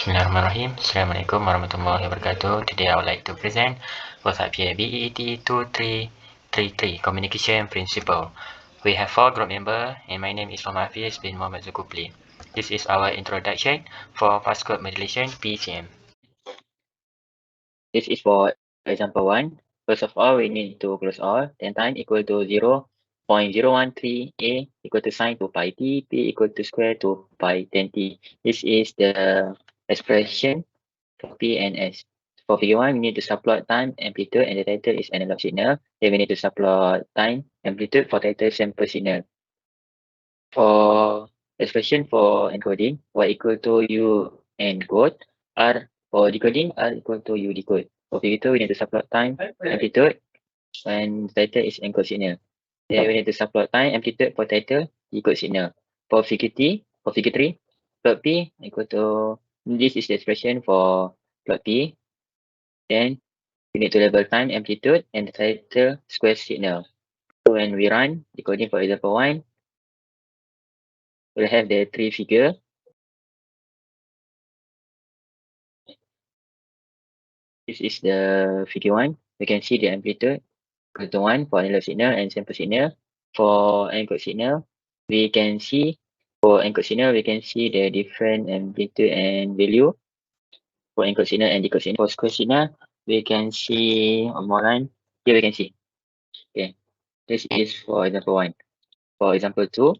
Bismillahirrahmanirrahim. Assalamualaikum warahmatullahi wabarakatuh. Today I would like to present what's up here BEET2333 Communication Principle. We have 4 group members and my name is Muhammad Hafiz bin Muhammad Zulkifli. This is our introduction for fast code modulation PCM. This is for example 1. First of all, we need to close all. Then time equal to 0.013 A equal to sine 2 pi t, P equal to square 2 pi 10 t. This is the expression for P and S. For figure 1, we need to subplot time, amplitude, and the title is analog signal. Then we need to subplot time, amplitude for title sample signal. For expression for encoding, y equal to u encode, r for decoding, r equal to u decode. For figure 2, we need to subplot time, amplitude, and title is encode signal. Then we need to subplot time, amplitude for title, decode signal. For figure 3, plot P equal to, this is the expression for plot P. Then we need to label time, amplitude, and the title square signal. So when we run decoding for example 1, we'll have the 3 figure. This is the figure 1. We can see the amplitude equal to 1 for analog signal and sample signal. For encode signal, we can see the different amplitude and value for encode signal and decode signal. For square signal, we can see one more line. Here we can see. Okay, this is for example 1. For example 2,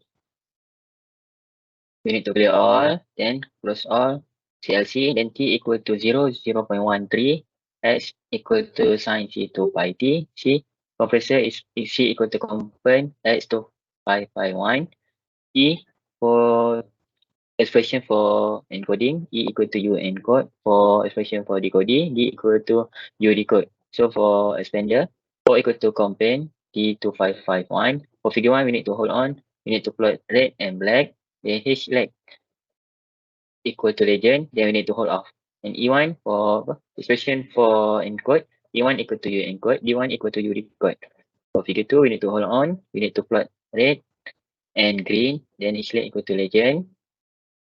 we need to clear all, then close all, CLC, then t equal to 0.13, x equal to sine c to pi t, c compressor is c equal to component x to pi 1, e for expression for encoding, e equal to u encode, for expression for decoding, d equal to u decode. So for expander, o equal to component, d to 551. For figure 1, we need to hold on, we need to plot red and black, then h leg equal to legend, then we need to hold off. And E1 for expression for encode, E1 equal to U encode, D1 equal to U decode. For figure 2, we need to hold on, we need to plot red and green, then each leg equal to legend,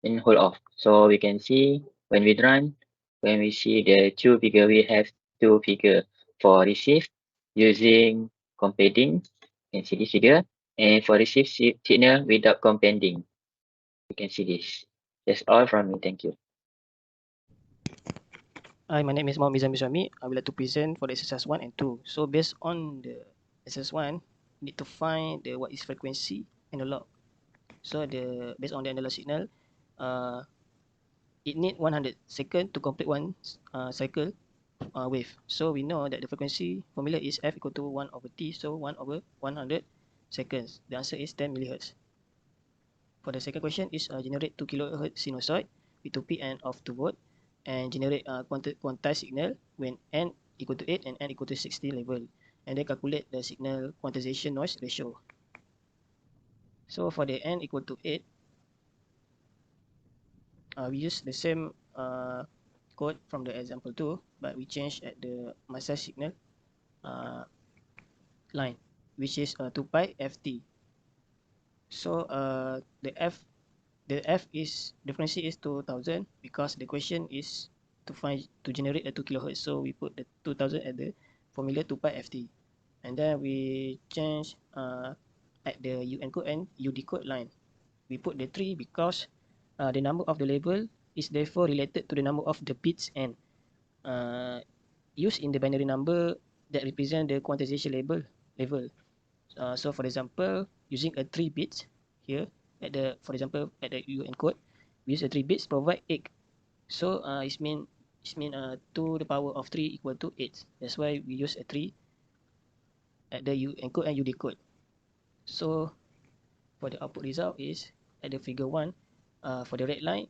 and hold off. So we can see when we run, when we see the two figure, we have two figure for receive using compounding. You can see this figure, and for receive signal without compounding. You can see this. That's all from me. Thank you. Hi, my name is Mohammed Mizan Biswami. I would like to present for the exercise 1 and 2. So based on the exercise 1, need to find the what is frequency analog. So based on the analog signal, it need 100 seconds to complete one cycle wave. So we know that the frequency formula is f equal to 1 over t, so 1 over 100 seconds. The answer is 10 millihertz. For the second question is generate 2 kilohertz sinusoid with 2 p and of 2 volt and generate quantized signal when n equal to 8 and n equal to 60 level, and then calculate the signal quantization noise ratio. So for the n equal to 8, we use the same code from the example 2, but we change at the master signal line, which is 2 pi ft. So the frequency is 2000 because the question is to generate a 2 kilohertz. So we put the 2000 at the formula 2 pi ft, and then we change at the u encode and u decode line. We put the 3 because the number of the label is therefore related to the number of the bits and used in the binary number that represent the quantization level. So for example, using a 3 bits here at the, for example, at the U encode, we use a 3 bits provide 8. So it mean 2 the power of 3 equal to 8. That's why we use a 3 at the U encode and U decode. So for the output result is at the figure 1, for the red line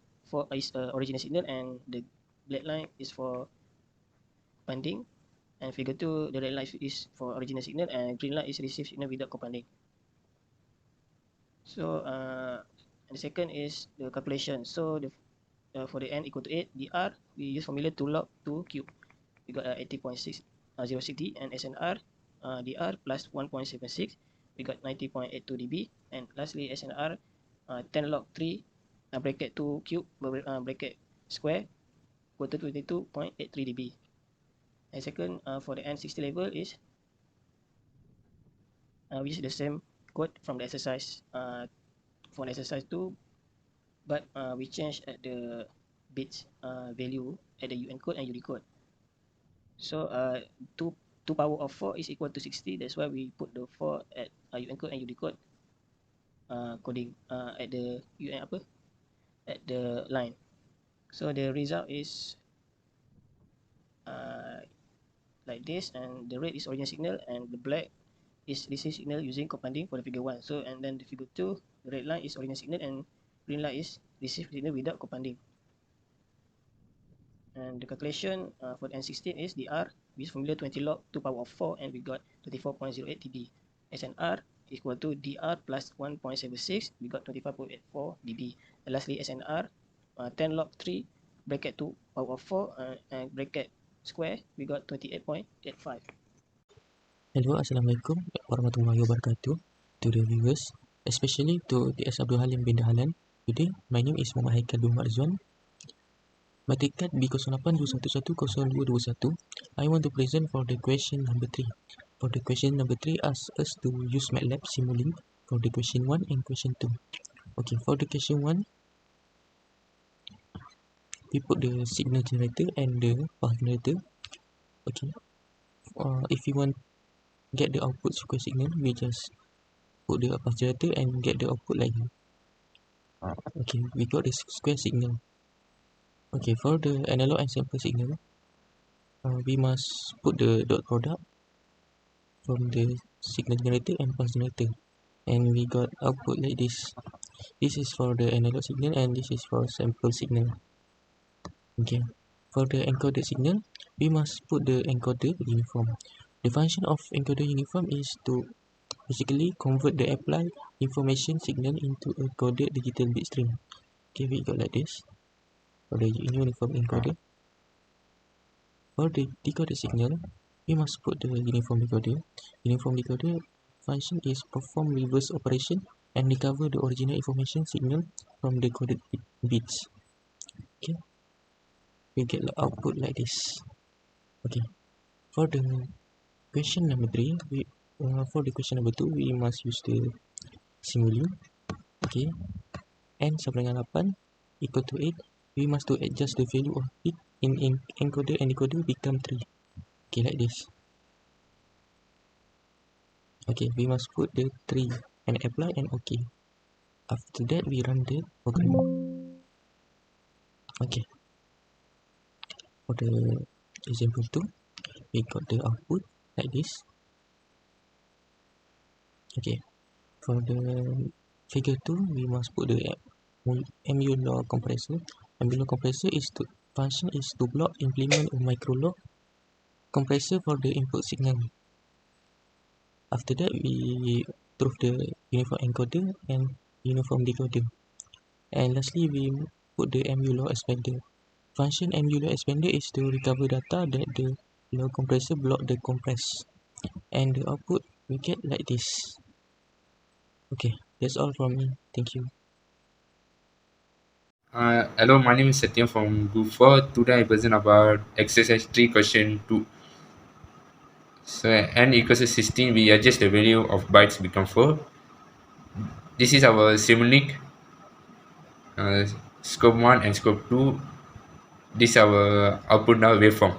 is original signal and the black line is for compounding, and figure 2 the red line is for original signal and green line is received signal without compounding. So and the second is the calculation. So for the n equal to 8, dr, we use formula to log 2 cube. We got 80.606 d, and SNR dr plus 1.76, we got 90.82 dB, and lastly SNR 10 log 3 bracket 2 cube bracket square equal to 22.83 dB. And second, for the N60 level is we use the same code from the exercise for the exercise 2, but we change at the bits value at the UN code and Unicode. So 2 power of 4 is equal to 60. That's why we put the 4 at UN code and Unicode coding at the UN apa? At the line. So the result is like this, and the red is original signal and the black is receive signal using compounding for the figure 1. So and then the figure 2, the red line is original signal and green line is receive signal without compounding. And the calculation for the N16 is dr, we use formula 20 log 2 power of 4 and we got 24.08 dB. SNR equal to dr plus 1.76, we got 25.84 dB. And lastly SNR 10 log 3 bracket 2 power of 4 and bracket square, we got 28.85. Hello, Assalamualaikum warahmatullahi wabarakatuh to the viewers, especially to DS Abdul Halim bin Dahlan. Today, my name is Muhammad Haikal bin Marzwan. Matikat B0821102221. I want to present for the question number 3. For the question number 3, ask us to use MATLAB Simulink for the question 1 and question 2. Okay, for the question 1, we put the signal generator and the pulse generator. Okay, if you want get the output square signal, we just put the pulse generator and get the output like that. Okay, we got the square signal. Okay, for the analog and sample signal, we must put the dot product from the signal generator and pulse generator, and we got output like this. This is for the analog signal and this is for sample signal. Okay, for the encoded signal, we must put the encoder uniform. The function of encoder uniform is to basically convert the applied information signal into a coded digital bit stream. Okay, we got like this for the uniform encoder. For the decoded signal, we must put the uniform decoder. Uniform decoder function is perform reverse operation and recover the original information signal from the coded bits. Okay, we get the output like this. Okay, for the question number 3, for the question number 2, we must use the Simulink. Okay, n sama dengan 8 equal to 8. We must to adjust the value of it in encoder and decoder become 3. Okay, like this. Okay, we must put the 3 and apply and okay. After that, we run the program. Okay, for the example 2, we got the output like this. Okay, for the figure 2, we must put the MU law compressor. MU law compressor is to function is to block implement a micro log compressor for the input signal. After that, we prove the uniform encoder and uniform decoder. And lastly, we put the MU law expander. Function MU law expander is to recover data that the law compressor block the compress. And the output we get like this. Okay, that's all from me. Thank you. Hello, my name is Satyam from Group 4. Today I present about exercise 3 question 2. So n equals to 16, we adjust the value of bytes become 4. This is our Simulink scope 1 and scope 2. This is our output now waveform.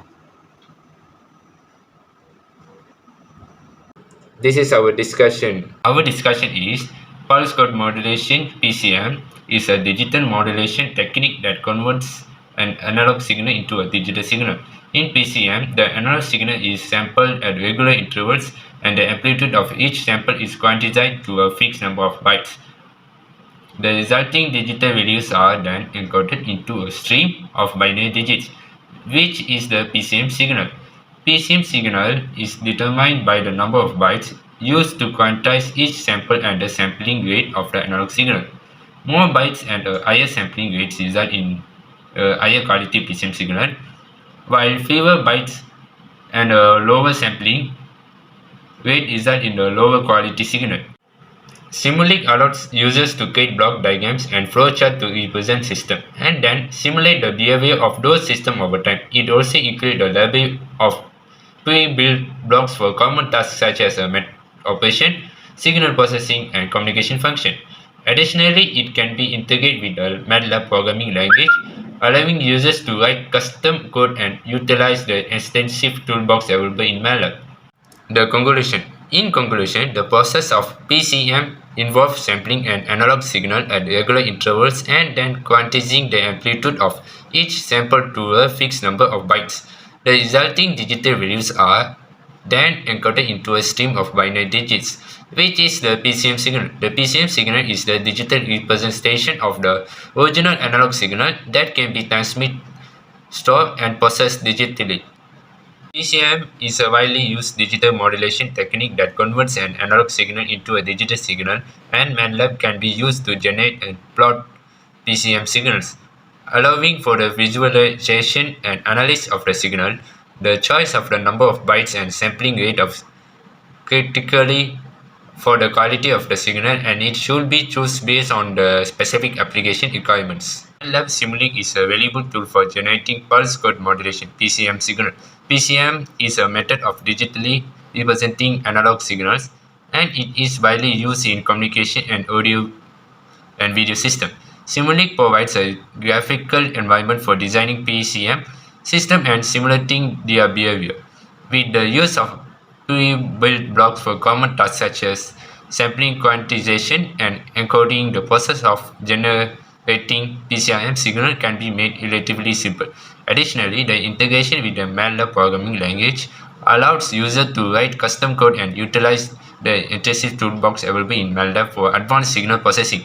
This is our discussion. Our discussion is pulse code modulation (PCM) is a digital modulation technique that converts an analog signal into a digital signal. In PCM, the analog signal is sampled at regular intervals and the amplitude of each sample is quantized to a fixed number of bytes. The resulting digital values are then encoded into a stream of binary digits, which is the PCM signal. PCM signal is determined by the number of bytes used to quantize each sample and the sampling rate of the analog signal. More bytes and a higher sampling rates result in a higher quality PCM signal, while fewer bytes and a lower sampling rate result in a lower quality signal. Simulink allows users to create block diagrams and flowchart to represent system, and then simulate the behavior of those systems over time. It also includes the library of pre-built blocks for common tasks such as operation, signal processing, and communication function. Additionally, it can be integrated with the MATLAB programming language, allowing users to write custom code and utilize the extensive toolbox available in MATLAB. The conclusion. In conclusion, the process of PCM involves sampling an analog signal at regular intervals and then quantizing the amplitude of each sample to a fixed number of bytes. The resulting digital values are then encoded into a stream of binary digits, which is the PCM signal. The PCM signal is the digital representation of the original analog signal that can be transmitted, stored, and processed digitally. PCM is a widely used digital modulation technique that converts an analog signal into a digital signal, and MATLAB can be used to generate and plot PCM signals, allowing for the visualization and analysis of the signal. The choice of the number of bytes and sampling rate of critically for the quality of the signal, and it should be chosen based on the specific application requirements. Lab Simulink is a valuable tool for generating pulse code modulation (PCM) signal. PCM is a method of digitally representing analog signals, and it is widely used in communication and audio and video system. Simulink provides a graphical environment for designing PCM system and simulating their behavior. With the use of pre-built blocks for common tasks such as sampling, quantization, and encoding, the process of generating PCM signal can be made relatively simple. Additionally, the integration with the MATLAB programming language allows users to write custom code and utilize the intensive toolbox available in MATLAB for advanced signal processing.